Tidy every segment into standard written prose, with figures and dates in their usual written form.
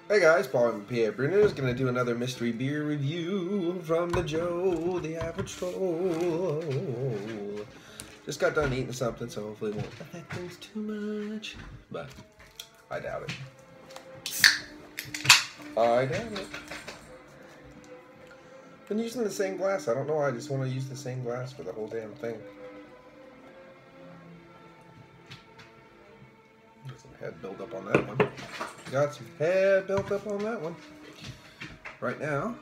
Hey guys, Paul from PABrewNews. Gonna do another mystery beer review from the Joe, the average troll. Just got done eating something, so hopefully it won't affect things too much. But I doubt it. I doubt it. Been using the same glass. I don't know why I just want to use the same glass for the whole damn thing. Got some head build up on that one. Got some head built up on that one. Right now,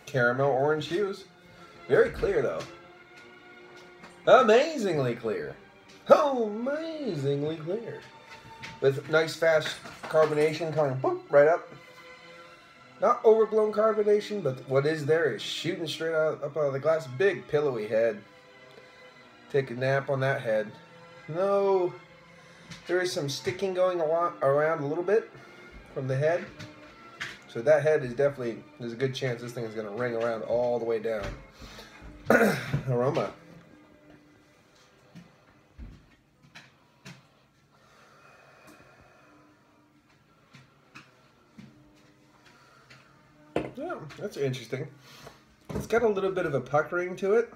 caramel orange hues. Very clear though. Amazingly clear. Oh, amazingly clear. With nice fast carbonation coming boop, right up. Not overblown carbonation, but what is there is shooting straight up out of the glass. Big pillowy head. Take a nap on that head. No. There is some sticking going around a little bit from the head. So that head is definitely, there's a good chance this thing is going to ring around all the way down. Aroma. Yeah, that's interesting. It's got a little bit of a puckering to it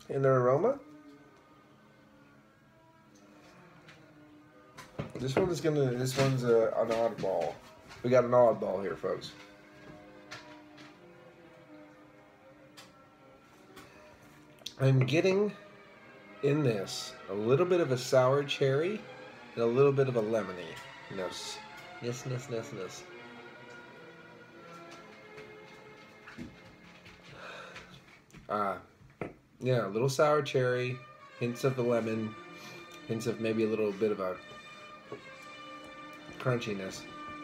in the aroma. This one's an oddball. We got an oddball here, folks. I'm getting in this a little bit of a sour cherry and a little bit of a lemony-ness. Yes. Yeah, a little sour cherry, hints of the lemon, hints of maybe a little bit of a crunchy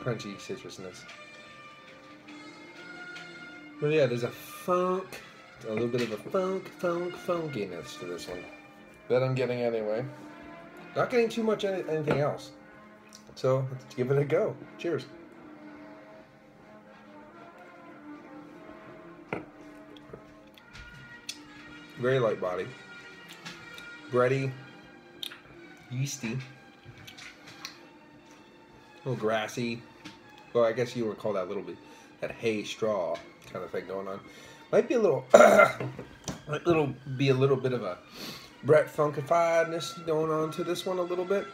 citrusness. But yeah, there's a little bit of a funkiness to this one that I'm getting anyway. Not getting too much anything else. So let's give it a go. Cheers. Very light body. Bready. Yeasty. A little grassy. Well, I guess you would call that a little bit that hay straw kind of thing going on. Might be a little, be a little bit of a Brett funkifiedness going on to this one a little bit.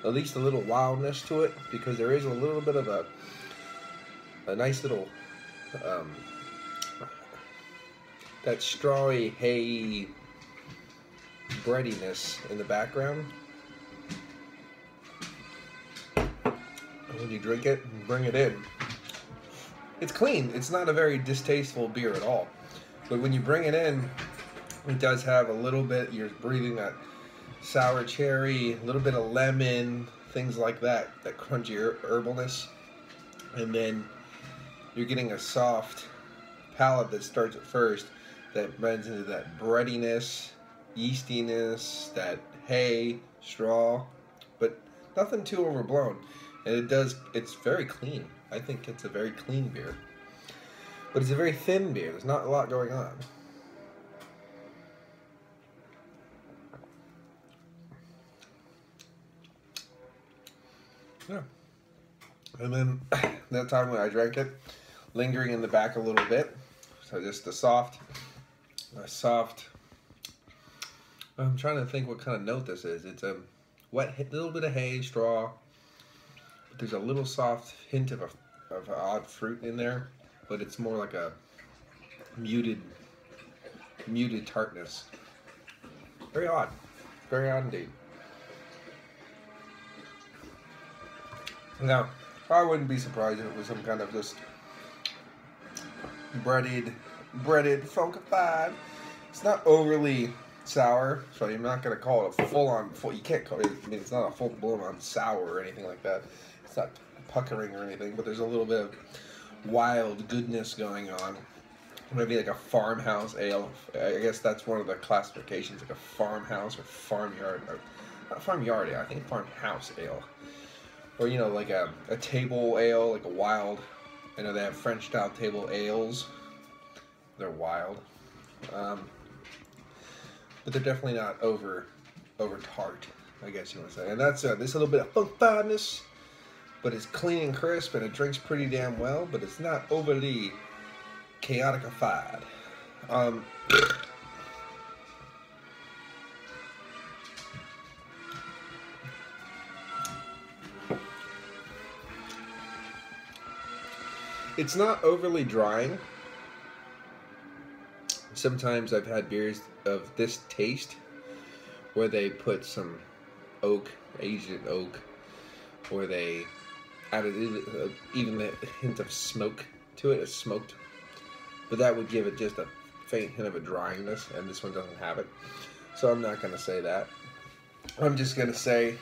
At least a little wildness to it, because there is a little bit of a nice little that strawy hay breadiness in the background. When you drink it and bring it in, it's clean. It's not a very distasteful beer at all. But when you bring it in, it does have a little bit, you're breathing that sour cherry, a little bit of lemon, things like that, that crunchy herbalness. And then you're getting a soft palate that starts at first, that blends into that breadiness, yeastiness, that hay, straw, but nothing too overblown. And it's very clean. I think it's a very clean beer. But it's a very thin beer. There's not a lot going on. Yeah. And then that time when I drank it, lingering in the back a little bit. So just a soft, I'm trying to think what kind of note this is. It's a wet, little bit of hay, straw. But there's a little soft hint of odd fruit in there, but it's more like a muted tartness. Very odd indeed. Now, I wouldn't be surprised if it was some kind of just breaded, funkified. It's not overly sour, so I'm not gonna call it a full-on. You can't call it. I mean, it's not a full-blown sour or anything like that. It's not puckering or anything, but there's a little bit of wild goodness going on. Maybe like a farmhouse ale. I guess that's one of the classifications, like a farmhouse or farmyard. Or not farmyard ale, I think farmhouse ale. Or, you know, like a table ale, like a wild. I know they have French style table ales. They're wild. But they're definitely not over tart, I guess you want to say. And that's this little bit of funkiness but it's clean and crisp, and it drinks pretty damn well, but it's not overly chaoticified. It's not overly drying. Sometimes I've had beers of this taste where they put some oak, Asian oak, or they added even a hint of smoke to it. It's smoked, but that would give it just a faint hint of a dryiness, and this one doesn't have it. So I'm not going to say that. I'm just going to say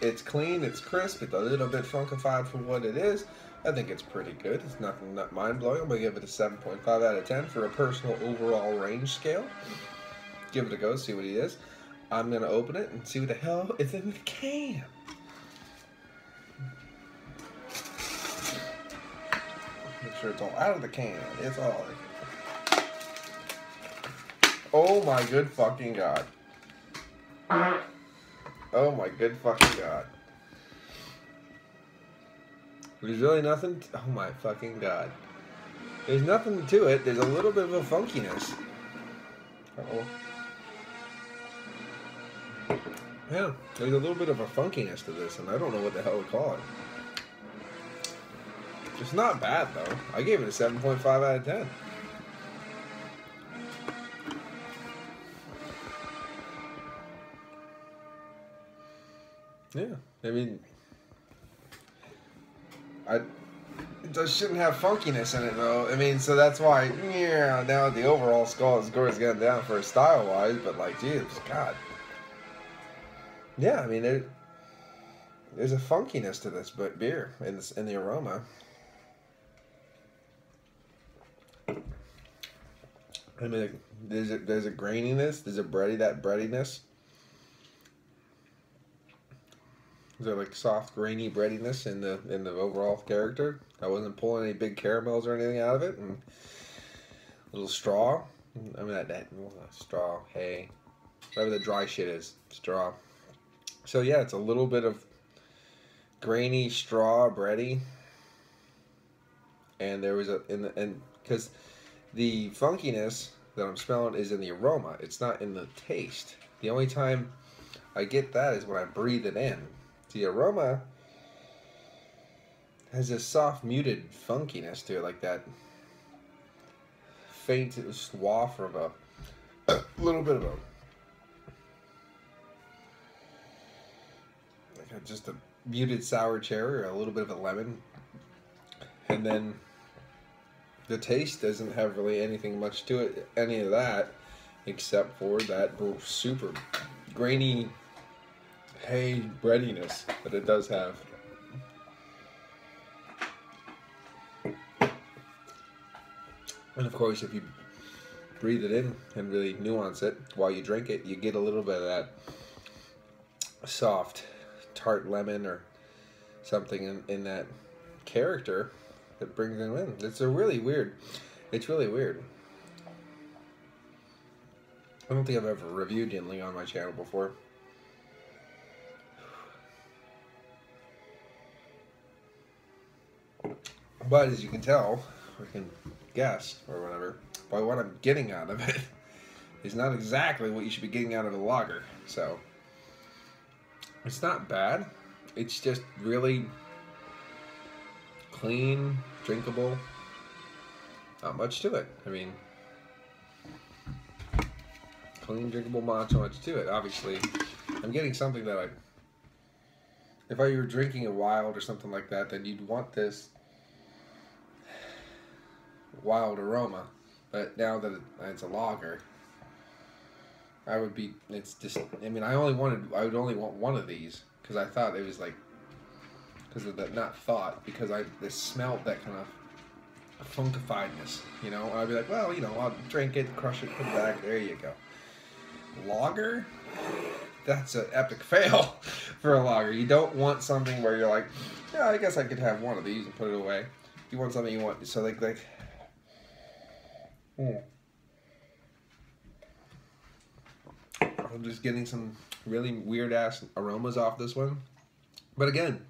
it's clean, it's crisp, it's a little bit funkified for what it is. I think it's pretty good. It's nothing not mind-blowing. I'm going to give it a 7.5 out of 10 for a personal overall range scale. Give it a go, see what it is. I'm going to open it and see what the hell is in the can. Make sure it's all out of the can. It's all out. Oh my good fucking God. Oh my good fucking God. There's really nothing. Oh my fucking God. There's nothing to it. There's a little bit of a funkiness. Uh-oh. Yeah, there's a little bit of a funkiness to this, and I don't know what the hell to call it. It's not bad, though. I gave it a 7.5 out of 10. Yeah, I mean, it just shouldn't have funkiness in it, though. I mean, so that's why, yeah, now the overall score is getting down for style-wise, but like, Jesus, God. Yeah, I mean, there's a funkiness to this beer in the aroma. I mean, there's a graininess, there's a breadiness. There's a like soft, grainy breadiness in the overall character. I wasn't pulling any big caramels or anything out of it, and a little straw. I mean that straw, hay, whatever the dry shit is, straw. So yeah, it's a little bit of grainy straw, bready, and there was because the funkiness that I'm smelling is in the aroma. It's not in the taste. The only time I get that is when I breathe it in. The aroma has this soft, muted funkiness to it, like that faint swath of a little bit of a just a muted sour cherry or a little bit of a lemon, and then the taste doesn't have really anything much to it, any of that, except for that super grainy hay breadiness that it does have. And of course, if you breathe it in and really nuance it while you drink it, you get a little bit of that soft tart lemon or something in that character that brings them in. It's really weird. I don't think I've ever reviewed Yinling on my channel before. But as you can tell, or can guess, or whatever, by what I'm getting out of it is not exactly what you should be getting out of a lager. So it's not bad. It's just really clean, drinkable. Not much to it. I mean, clean, drinkable, not so much to it. Obviously, I'm getting something that if I were drinking a wild or something like that, then you'd want this wild aroma. But now that it's a lager, it's just, I mean, I would only want one of these, because I thought it was like, because of that, not thought, because I smelled that kind of funkifiedness, you know. I'd be like, well, you know, I'll drink it, crush it, put it back, there you go. Lager? That's an epic fail for a lager. You don't want something where you're like, yeah, I guess I could have one of these and put it away. You want something you want, so like I'm just getting some really weird ass aromas off this one. But again,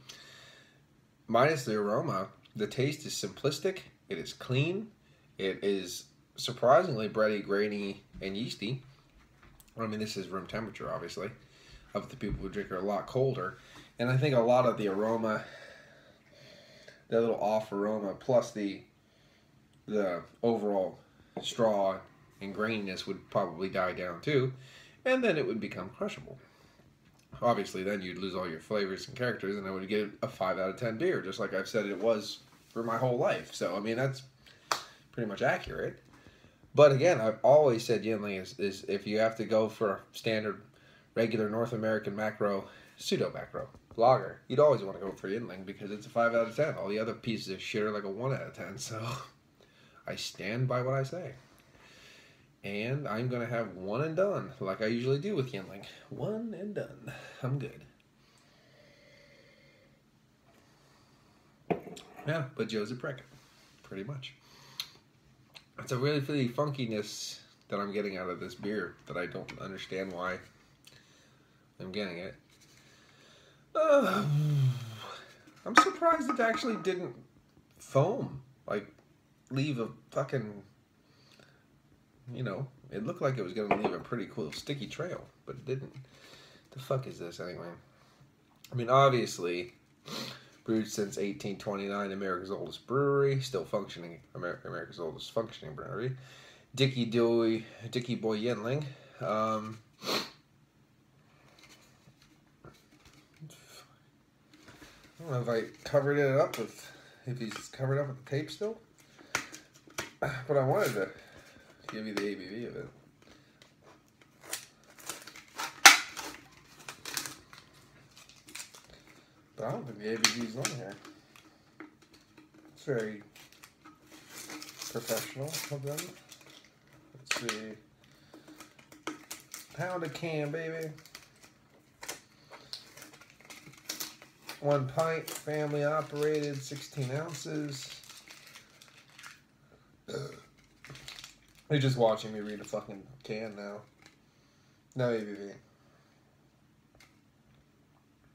minus the aroma, the taste is simplistic. It is clean. It is surprisingly bready, grainy, and yeasty. I mean, this is room temperature, obviously. Of the people who drink are a lot colder. And I think a lot of the aroma, that little off aroma, plus the overall straw and graininess would probably die down too. And then it would become crushable. Obviously, then you'd lose all your flavors and characters, and I would get a 5 out of 10 beer, just like I've said it was for my whole life. So, I mean, that's pretty much accurate. But again, I've always said Yuengling is if you have to go for a standard, regular North American macro, pseudo-macro lager, you'd always want to go for Yuengling because it's a 5 out of 10. All the other pieces of shit are like a 1 out of 10. So, I stand by what I say. And I'm going to have one and done, like I usually do with Yuengling. One and done. I'm good. Yeah, but Joe's a prick. Pretty much. It's a really funkiness that I'm getting out of this beer that I don't understand why I'm getting it. I'm surprised it actually didn't foam. Like, leave a fucking... You know, it looked like it was going to leave a pretty cool sticky trail, but it didn't. The fuck is this anyway? I mean, obviously, brewed since 1829, America's oldest brewery, still functioning, America's oldest functioning brewery. Dicky Boy Yuengling. I don't know if I covered it up with, if he's covered up with the tape still, but I wanted to give you the ABV of it. But I don't think the ABV is on here. It's very professional of them. Let's see. Pound a can, baby. 1 pint, family operated, 16 ounces. You're just watching me read a fucking can now. No ABV.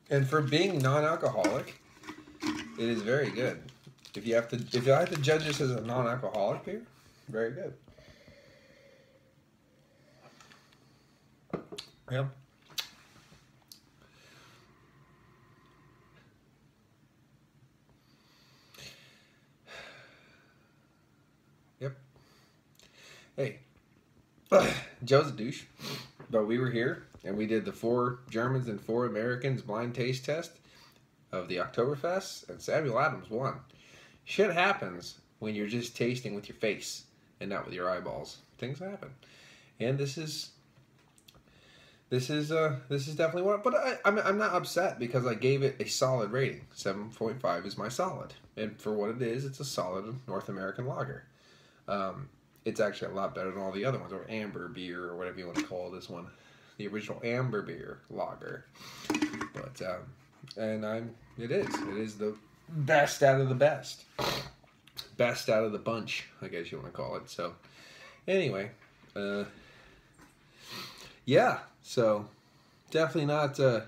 And for being non-alcoholic, it is very good. If I have to judge this as a non-alcoholic beer, very good. Yeah. Yep. Hey, Joe's a douche, but we were here and we did the 4 Germans and 4 Americans blind taste test of the Oktoberfest, and Samuel Adams won. Shit happens when you're just tasting with your face and not with your eyeballs. Things happen, and this is definitely one. But I'm not upset because I gave it a solid rating. 7.5 is my solid, and for what it is, it's a solid North American lager. It's actually a lot better than all the other ones, or amber beer, or whatever you want to call this one. The original amber beer lager. But, it is the best out of the best. Best out of the bunch, I guess you want to call it. So, anyway, yeah, so, definitely not a,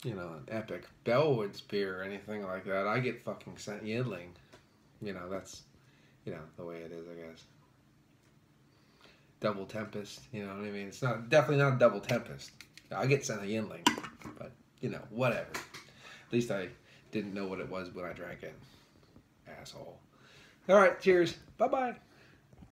you know, an epic Bellwoods beer or anything like that. I get fucking sent Yuengling. You know, that's, you know, the way it is, I guess. Double Tempest, you know what I mean? It's definitely not a Double Tempest. I get sent a Yuengling, but, you know, whatever. At least I didn't know what it was when I drank it. Asshole. All right, cheers. Bye-bye.